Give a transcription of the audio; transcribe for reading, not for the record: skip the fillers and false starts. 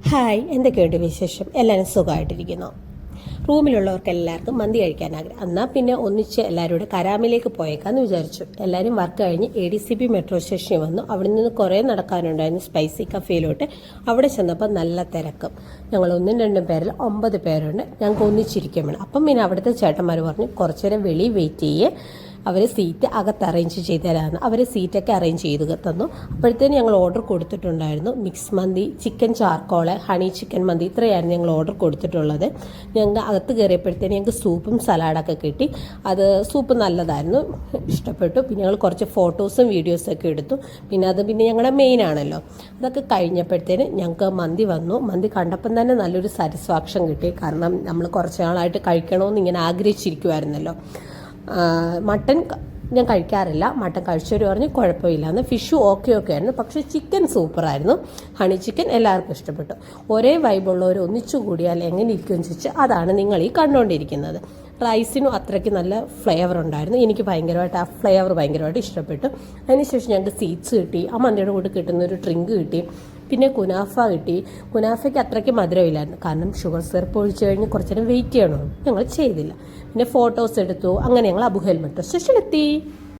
Hi, എന്തൊക്കെയുണ്ട് വിശേഷം? എല്ലാവരും സുഖമായിട്ടിരിക്കുന്നു. റൂമിലുള്ളവർക്ക് എല്ലാവർക്കും മന്തി കഴിക്കാൻ ആഗ്രഹം. എന്നാൽ പിന്നെ ഒന്നിച്ച് എല്ലാവരും കൂടെ കരാമിലേക്ക് പോയേക്കാന്ന് വിചാരിച്ചു. എല്ലാവരും വർക്ക് കഴിഞ്ഞ് ADCP മെട്രോ സ്റ്റേഷനിൽ വന്നു. അവിടെ നിന്ന് കുറേ നടക്കാനുണ്ടായിരുന്നു സ്പൈസി കഫേയിലോട്ട്. അവിടെ ചെന്നപ്പോൾ നല്ല തിരക്കും. ഞങ്ങൾ 1-2 പേരിൽ 9 പേരുണ്ട്. ഞങ്ങൾക്ക് ഒന്നിച്ചിരിക്കാൻ വേണം. അപ്പം പിന്നെ അവിടുത്തെ ചേട്ടന്മാർ പറഞ്ഞു കുറച്ചു നേരം വെളിയിൽ വെയിറ്റ് ചെയ്യേ, അവർ സീറ്റ് അകത്ത് അറേഞ്ച് ചെയ്ത് തരാമെന്ന്. അവർ സീറ്റൊക്കെ അറേഞ്ച് ചെയ്ത് തന്നു. അപ്പോഴത്തേന് ഞങ്ങൾ ഓർഡർ കൊടുത്തിട്ടുണ്ടായിരുന്നു മിക്സ് മന്തി, ചിക്കൻ ചാർക്കോള്, ഹണി ചിക്കൻ മന്തി. ഇത്രയായിരുന്നു ഞങ്ങൾ ഓർഡർ കൊടുത്തിട്ടുള്ളത്. ഞങ്ങൾ അകത്ത് കയറിയപ്പോഴത്തേന് ഞങ്ങൾക്ക് സൂപ്പും സലാഡൊക്കെ കിട്ടി. അത് സൂപ്പ് നല്ലതായിരുന്നു, ഇഷ്ടപ്പെട്ടു. പിന്നെ ഞങ്ങൾ കുറച്ച് ഫോട്ടോസും വീഡിയോസൊക്കെ എടുത്തു. പിന്നെ ഞങ്ങളുടെ മെയിൻ ആണല്ലോ. അതൊക്കെ കഴിഞ്ഞപ്പോഴത്തേന് ഞങ്ങൾക്ക് മന്തി വന്നു. മന്തി കണ്ടപ്പം തന്നെ നല്ലൊരു സാറ്റിസ്ഫാക്ഷൻ കിട്ടി. കാരണം നമ്മൾ കുറച്ച് നാളായിട്ട് കഴിക്കണമെന്ന് ഇങ്ങനെ ആഗ്രഹിച്ചിരിക്കുമായിരുന്നല്ലോ. മട്ടൻ ഞാൻ കഴിക്കാറില്ല. മട്ടൻ കഴിച്ചവർ പറഞ്ഞ് കുഴപ്പമില്ലാന്ന്. ഫിഷും ഓക്കെ ആയിരുന്നു. പക്ഷേ ചിക്കൻ സൂപ്പറായിരുന്നു. ഹണി ചിക്കൻ എല്ലാവർക്കും ഇഷ്ടപ്പെട്ടു. ഒരേ വൈബുള്ളവർ ഒന്നിച്ചു കൂടിയാൽ എങ്ങനെ ഇരിക്കുമെന്ന് ചോദിച്ചാൽ അതാണ് നിങ്ങൾ ഈ കണ്ടുകൊണ്ടിരിക്കുന്നത്. റൈസിനും അത്രയ്ക്ക് നല്ല ഫ്ലേവർ ഉണ്ടായിരുന്നു. എനിക്ക് ഭയങ്കരമായിട്ട് ആ ഫ്ലേവർ ഭയങ്കരമായിട്ട് ഇഷ്ടപ്പെട്ടു. അതിനുശേഷം ഞങ്ങൾക്ക് സീറ്റ്സ് കിട്ടി. ആ മന്തിയുടെ കൂടെ കിട്ടുന്ന ഒരു ഡ്രിങ്ക് കിട്ടി. പിന്നെ കുനാഫ കിട്ടി. കുനാഫയ്ക്ക് അത്രയ്ക്ക് മധുരമില്ലായിരുന്നു. കാരണം ഷുഗർ സിറപ്പ് ഒഴിച്ച് കഴിഞ്ഞ് കുറച്ച് നേരം വെയിറ്റ് ചെയ്യണം. ഞങ്ങൾ ചെയ്തില്ല. പിന്നെ ഫോട്ടോസ് എടുത്തു. അങ്ങനെ ഞങ്ങൾ അബു ഹെൽമെറ്റ് സ്റ്റേഷനിലെത്തി.